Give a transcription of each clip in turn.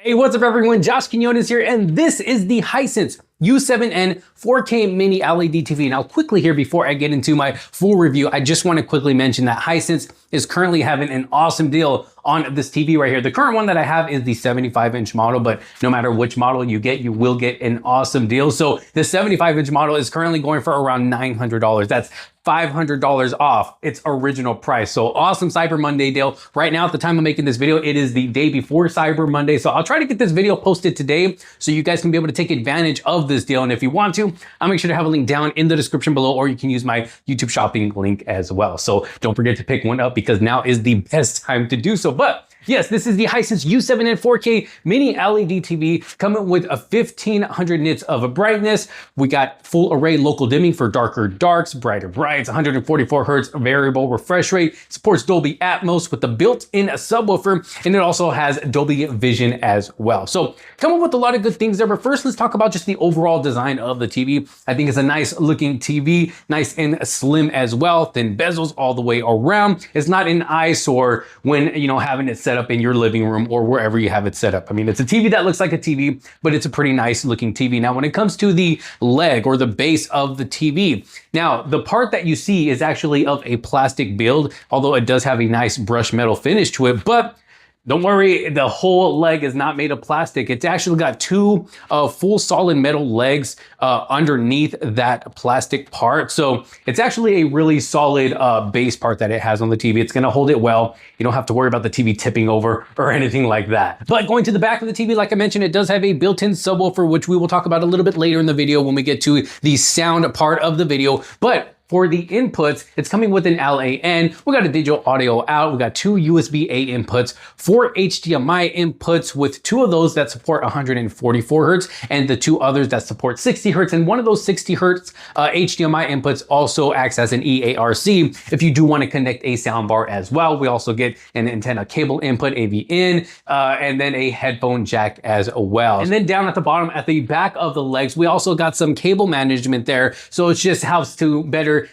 Hey, what's up everyone? Josh Quinones here, and this is the Hisense U7N 4K Mini LED TV. Now quickly here, before I get into my full review, I just want to quickly mention that Hisense is currently having an awesome deal on this TV right here. The current one that I have is the 75-inch model, but no matter which model you get, you will get an awesome deal. So the 75-inch model is currently going for around $900. That's $500 off its original price. So awesome Cyber Monday deal. Right now, at the time of making this video, it is the day before Cyber Monday. So I'll try to get this video posted today so you guys can be able to take advantage of this deal. And if you want to, I'll make sure to have a link down in the description below, or you can use my YouTube shopping link as well. So don't forget to pick one up because now is the best time to do so. But yes, this is the Hisense U7N 4K Mini LED TV coming with a 1500 nits of a brightness. We got full array local dimming for darker darks, brighter brights, 144 hertz variable refresh rate, supports Dolby Atmos with the built-in subwoofer, and it also has Dolby Vision as well. So coming with a lot of good things there, but first let's talk about just the overall design of the TV. I think it's a nice looking TV, nice and slim as well, thin bezels all the way around. It's not an eyesore when, having it set up in your living room or wherever you have it set up. I mean, it's a TV that looks like a TV, but it's a pretty nice looking TV. Now, when it comes to the leg or the base of the TV, now the part that you see is actually of a plastic build, although it does have a nice brushed metal finish to it, but don't worry, the whole leg is not made of plastic. It's actually got two full solid metal legs underneath that plastic part. So it's actually a really solid base part that it has on the TV. It's gonna hold it well. You don't have to worry about the TV tipping over or anything like that. But going to the back of the TV, like I mentioned, it does have a built-in subwoofer, which we will talk about a little bit later in the video when we get to the sound part of the video. But for the inputs, it's coming with an LAN. We got a digital audio out. We got two USB-A inputs, four HDMI inputs, with two of those that support 144 hertz and the two others that support 60 hertz. And one of those 60 hertz HDMI inputs also acts as an EARC if you do want to connect a soundbar as well. We also get an antenna cable input, AV in, and then a headphone jack as well. And then down at the bottom, at the back of the legs, we also got some cable management there. So it just helps to better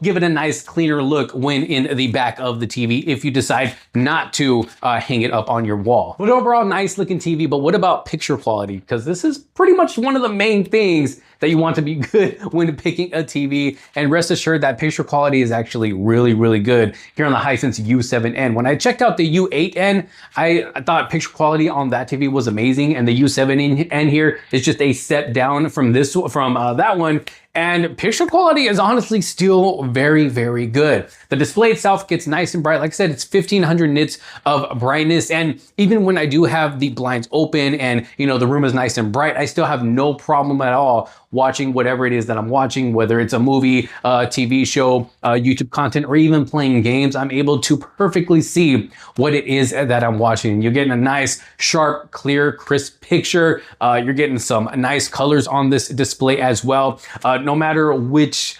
give it a nice cleaner look when in the back of the TV if you decide not to hang it up on your wall. But overall, nice looking TV. But what about picture quality? Because this is pretty much one of the main things that you want to be good when picking a TV. And rest assured that picture quality is actually really, really good here on the Hisense U7N. When I checked out the U8N, I thought picture quality on that TV was amazing. And the U7N here is just a step down from that one. And picture quality is honestly still very, very good. The display itself gets nice and bright. Like I said, it's 1500 nits of brightness. And even when I do have the blinds open and the room is nice and bright, I still have no problem at all watching whatever it is that I'm watching, whether it's a movie, TV show, YouTube content, or even playing games. I'm able to perfectly see what it is that I'm watching. You're getting a nice, sharp, clear, crisp picture. You're getting some nice colors on this display as well. No matter which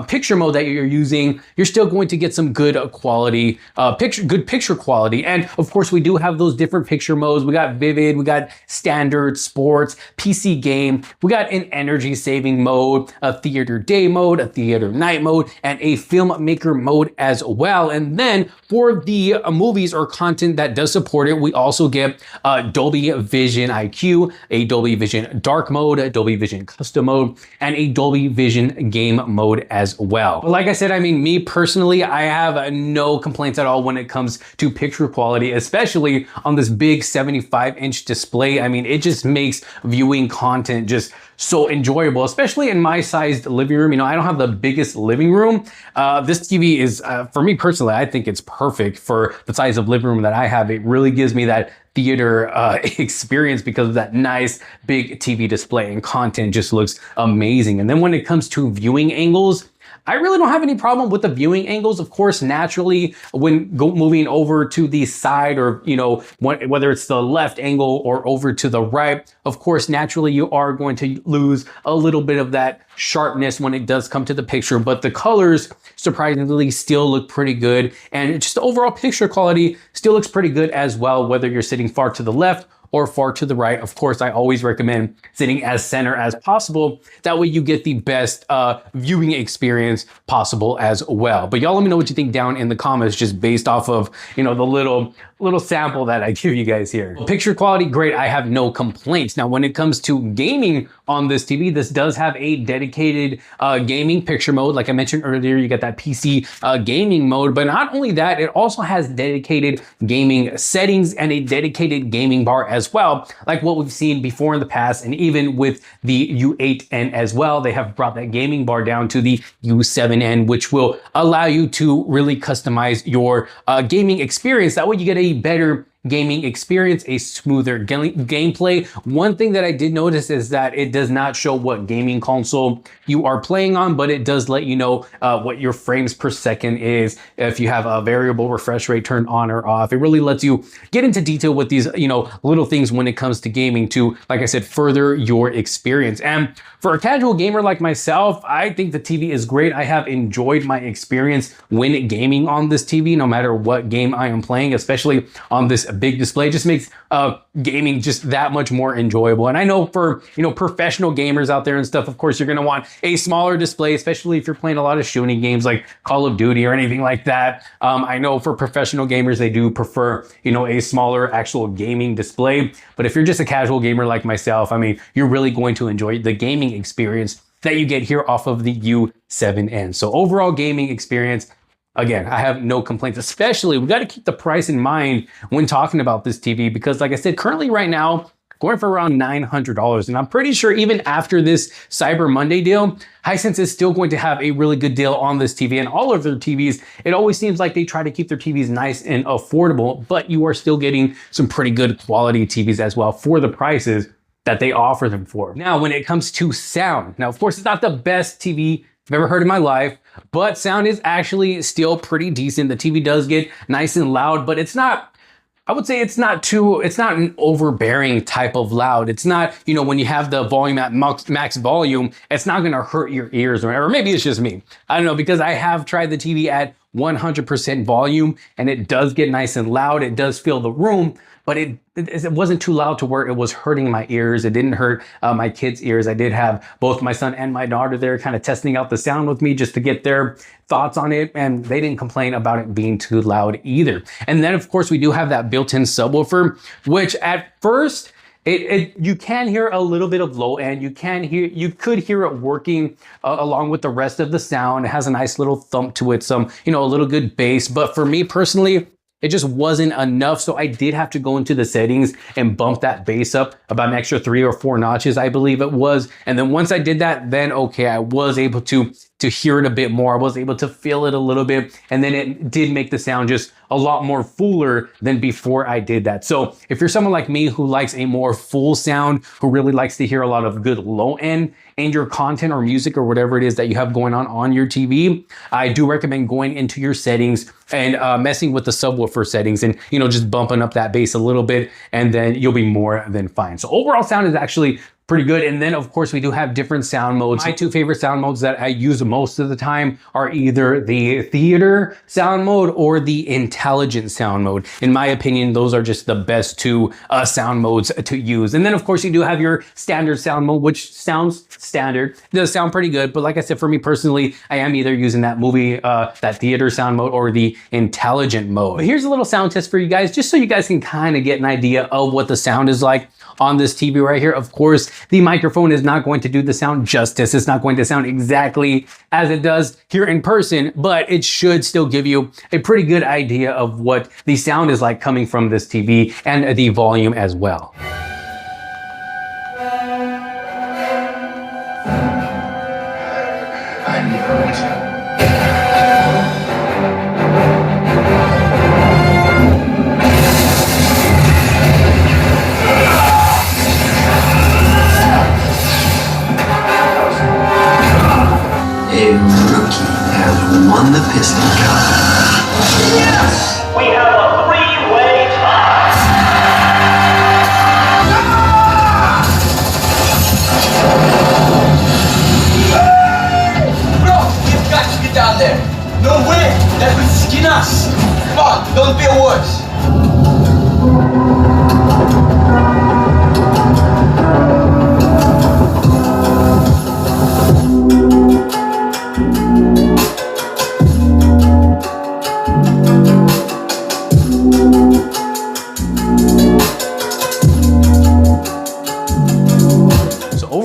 picture mode that you're using, you're still going to get some good quality, good picture quality. And of course, we do have those different picture modes. We got vivid, we got standard, sports, PC game. We got an energy saving mode, a theater day mode, a theater night mode, and a filmmaker mode as well. And then for the movies or content that does support it, we also get Dolby Vision IQ, a Dolby Vision dark mode, a Dolby Vision custom mode, and a Dolby Vision game mode as well. But like I said, I mean, me personally, I have no complaints at all when it comes to picture quality, especially on this big 75-inch display. I mean, it just makes viewing content just so enjoyable, especially in my sized living room. I don't have the biggest living room. This TV is, for me personally, I think it's perfect for the size of living room that I have. It really gives me that theater experience because of that nice big TV display, and content just looks amazing. And then when it comes to viewing angles, I really don't have any problem with the viewing angles. Of course, naturally, when moving over to the side, or whether it's the left angle or over to the right, of course, naturally you are going to lose a little bit of that sharpness when it does come to the picture, but the colors surprisingly still look pretty good, and just the overall picture quality still looks pretty good as well, whether you're sitting far to the left or far to the right. Of course, I always recommend sitting as center as possible. That way you get the best viewing experience possible as well. But y'all let me know what you think down in the comments, just based off of, you know, the little sample that I give you guys here. Picture quality, great. I have no complaints. Now, when it comes to gaming on this TV, this does have a dedicated gaming picture mode. Like I mentioned earlier, you got that PC gaming mode, but not only that, it also has dedicated gaming settings and a dedicated gaming bar as well, like what we've seen before in the past. And even with the U8N as well, they have brought that gaming bar down to the U7N, which will allow you to really customize your gaming experience. That way you get a better gaming experience, a smoother gameplay. One thing that I did notice is that it does not show what gaming console you are playing on, but it does let you know what your frames per second is, if you have a variable refresh rate turned on or off. It really lets you get into detail with these, you know, little things when it comes to gaming to, like I said, further your experience. And for a casual gamer like myself, I think the TV is great. I have enjoyed my experience when gaming on this TV, no matter what game I am playing, especially on this big display. Just makes gaming just that much more enjoyable. And I know for, you know, professional gamers out there and stuff, of course, you're going to want a smaller display, especially if you're playing a lot of shooting games like Call of Duty or anything like that. I know for professional gamers, they do prefer, you know, a smaller actual gaming display. But if you're just a casual gamer like myself, I mean, you're really going to enjoy the gaming experience that you get here off of the U7N. So overall gaming experience, again, I have no complaints. Especially, we got to keep the price in mind when talking about this TV, because like I said, currently right now, going for around $900. And I'm pretty sure even after this Cyber Monday deal, Hisense is still going to have a really good deal on this TV and all of their TVs. It always seems like they try to keep their TVs nice and affordable, but you are still getting some pretty good quality TVs as well for the prices that they offer them for. Now, when it comes to sound, now, of course, it's not the best TV I've ever heard in my life, but sound is actually still pretty decent. The TV does get nice and loud, but it's not, I would say it's not an overbearing type of loud. It's not, you know, when you have the volume at max volume, it's not gonna hurt your ears, or maybe it's just me. I don't know, because I have tried the TV at 100% volume and it does get nice and loud. It does fill the room, but it wasn't too loud to where it was hurting my ears. It didn't hurt my kids' ears. I did have both my son and my daughter there kind of testing out the sound with me just to get their thoughts on it, and they didn't complain about it being too loud either. And then of course we do have that built-in subwoofer, which at first, you can hear a little bit of low end. You could hear it working along with the rest of the sound. It has a nice little thump to it, some, you know, a little good bass. But for me personally, it just wasn't enough. So I did have to go into the settings and bump that bass up about an extra 3 or 4 notches, I believe it was. And then once I did that, then okay, I was able to hear it a bit more. I was able to feel it a little bit. And then it did make the sound just a lot more fuller than before I did that. So if you're someone like me who likes a more full sound, who really likes to hear a lot of good low end in your content or music or whatever it is that you have going on your TV, I do recommend going into your settings and messing with the subwoofer settings and, you know, just bumping up that bass a little bit, and then you'll be more than fine. So overall sound is actually pretty good. And then of course we do have different sound modes. My 2 favorite sound modes that I use most of the time are either the theater sound mode or the intelligent sound mode. In my opinion, those are just the best 2 sound modes to use. And then of course you do have your standard sound mode, which sounds standard. It does sound pretty good, but like I said, for me personally, I am either using that that theater sound mode or the intelligent mode. But here's a little sound test for you guys, just so you guys can kind of get an idea of what the sound is like on this TV right here. Of course, the microphone is not going to do the sound justice. It's not going to sound exactly as it does here in person, but it should still give you a pretty good idea of what the sound is like coming from this TV and the volume as well. Won the pistol cup. Yes! We have a 3-way tie! Bro, we've got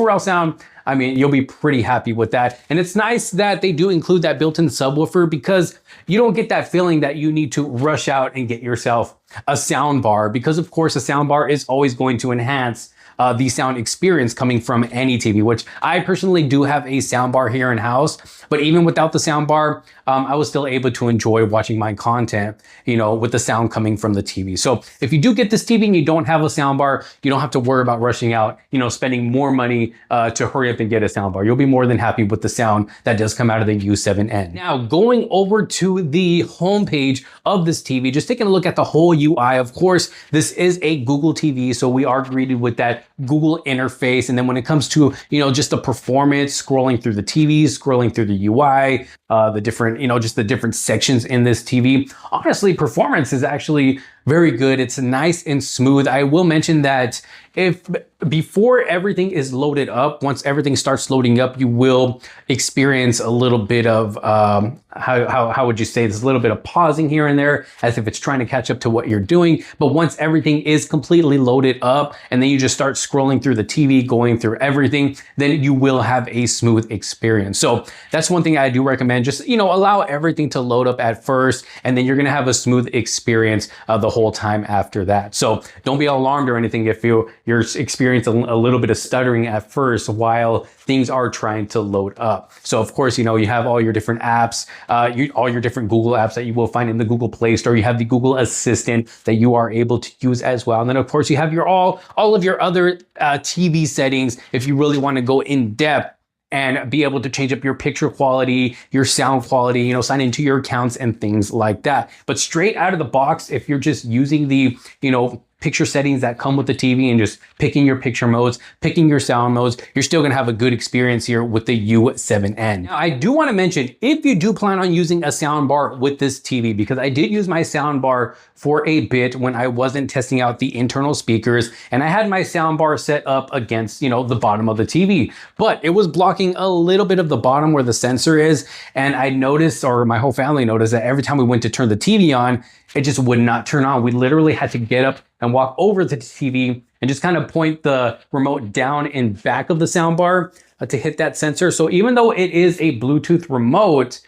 overall sound, I mean, you'll be pretty happy with that. And it's nice that they do include that built-in subwoofer because you don't get that feeling that you need to rush out and get yourself a sound bar, because of course a sound bar is always going to enhance the sound experience coming from any TV, which I personally do have a sound bar here in house, but even without the sound bar, I was still able to enjoy watching my content, you know, with the sound coming from the TV. So if you do get this TV and you don't have a sound bar, you don't have to worry about rushing out, you know, spending more money to hurry up and get a sound bar. You'll be more than happy with the sound that does come out of the U7N. Now, going over to the homepage of this TV, just taking a look at the whole UI. Of course, this is a Google TV, so we are greeted with that Google interface. And then when it comes to, you know, just the performance, scrolling through the TV, scrolling through the UI, the different, you know, just the different sections in this TV. Honestly, performance is actually very good. It's nice and smooth. I will mention that if before everything is loaded up, once everything starts loading up, you will experience a little bit of, how would you say this? A little bit of pausing here and there as if it's trying to catch up to what you're doing. But once everything is completely loaded up and then you just start scrolling through the TV, going through everything, then you will have a smooth experience. So that's one thing I do recommend. Just, you know, allow everything to load up at first, and then you're going to have a smooth experience the whole time after that. So don't be alarmed or anything if you're experiencing a little bit of stuttering at first while things are trying to load up. So of course, you know, you have all your different apps, all your different Google apps that you will find in the Google Play Store. You have the Google Assistant that you are able to use as well. And then of course you have your all of your other TV settings if you really want to go in depth and be able to change up your picture quality, your sound quality, you know, sign into your accounts and things like that. But straight out of the box, if you're just using the, you know, picture settings that come with the TV and just picking your picture modes, picking your sound modes, you're still gonna have a good experience here with the U7N. Now, I do wanna mention, if you do plan on using a sound bar with this TV, because I did use my sound bar for a bit when I wasn't testing out the internal speakers, and I had my sound bar set up against, you know, the bottom of the TV, but it was blocking a little bit of the bottom where the sensor is. And I noticed, or my whole family noticed, that every time we went to turn the TV on, it just would not turn on. We literally had to get up and walk over to the TV and just kind of point the remote down in back of the soundbar to hit that sensor. So even though it is a Bluetooth remote,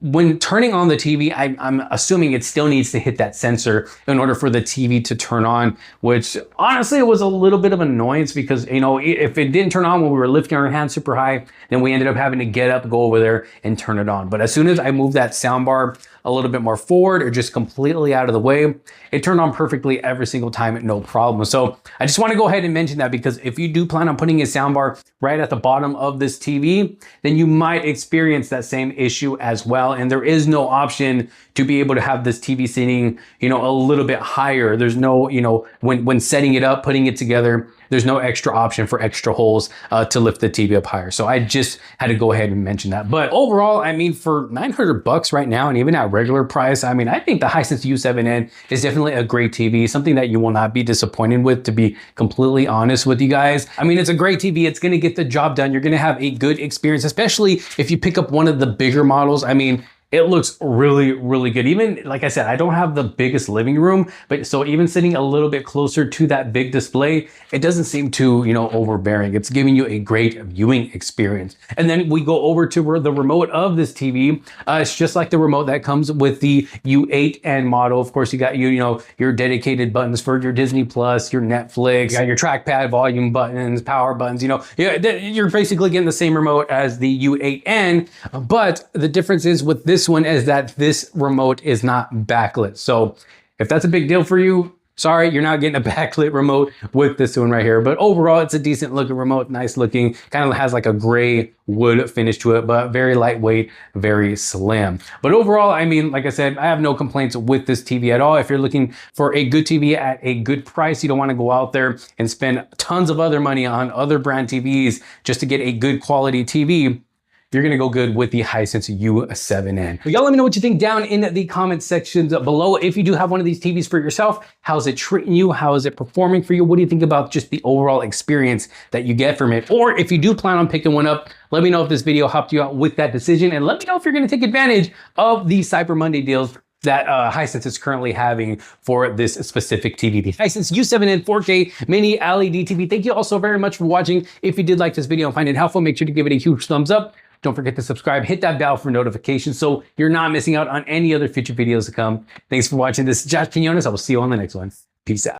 when turning on the TV, I'm assuming it still needs to hit that sensor in order for the TV to turn on, which honestly, it was a little bit of annoyance because, you know, if it didn't turn on when we were lifting our hands super high, then we ended up having to get up, go over there and turn it on. But as soon as I moved that soundbar a little bit more forward or just completely out of the way, it turned on perfectly every single time, no problem. So I just want to go ahead and mention that, because if you do plan on putting a soundbar right at the bottom of this TV, then you might experience that same issue as well. And there is no option to be able to have this TV sitting, you know, a little bit higher. There's no, you know, when setting it up, putting it together, there's no extra option for extra holes to lift the TV up higher. So I just had to go ahead and mention that. But overall, I mean, for 900 bucks right now, and even at regular price, I mean, I think the Hisense U7N is definitely a great TV, something that you will not be disappointed with, to be completely honest with you guys. I mean, it's a great TV. It's gonna get the job done. You're gonna have a good experience, especially if you pick up one of the bigger models. I mean, it looks really, really good. Even, like I said, I don't have the biggest living room, but so even sitting a little bit closer to that big display, it doesn't seem too, you know, overbearing. It's giving you a great viewing experience. And then we go over to the remote of this TV. It's just like the remote that comes with the U8N model. Of course, you got you know, your dedicated buttons for your Disney Plus, your Netflix, you got your trackpad, volume buttons, power buttons. You know, you're basically getting the same remote as the U8N, but the difference is with this one is that this remote is not backlit. So if that's a big deal for you, sorry, you're not getting a backlit remote with this one right here. But overall, it's a decent looking remote, nice looking, kind of has like a gray wood finish to it, but very lightweight, very slim. But overall, I mean, like I said, I have no complaints with this TV at all. If you're looking for a good TV at a good price, you don't want to go out there and spend tons of other money on other brand TVs just to get a good quality TV, you're gonna go good with the Hisense U7N. But y'all let me know what you think down in the comment sections below. If you do have one of these TVs for yourself, how's it treating you? How is it performing for you? What do you think about just the overall experience that you get from it? Or if you do plan on picking one up, let me know if this video helped you out with that decision, and let me know if you're gonna take advantage of the Cyber Monday deals that Hisense is currently having for this specific TV, the Hisense U7N 4K Mini LED TV. Thank you all so very much for watching. If you did like this video and find it helpful, make sure to give it a huge thumbs up. Don't forget to subscribe, hit that bell for notifications so you're not missing out on any other future videos to come. Thanks for watching. This is Josh Quinones. I will see you on the next one. Peace out.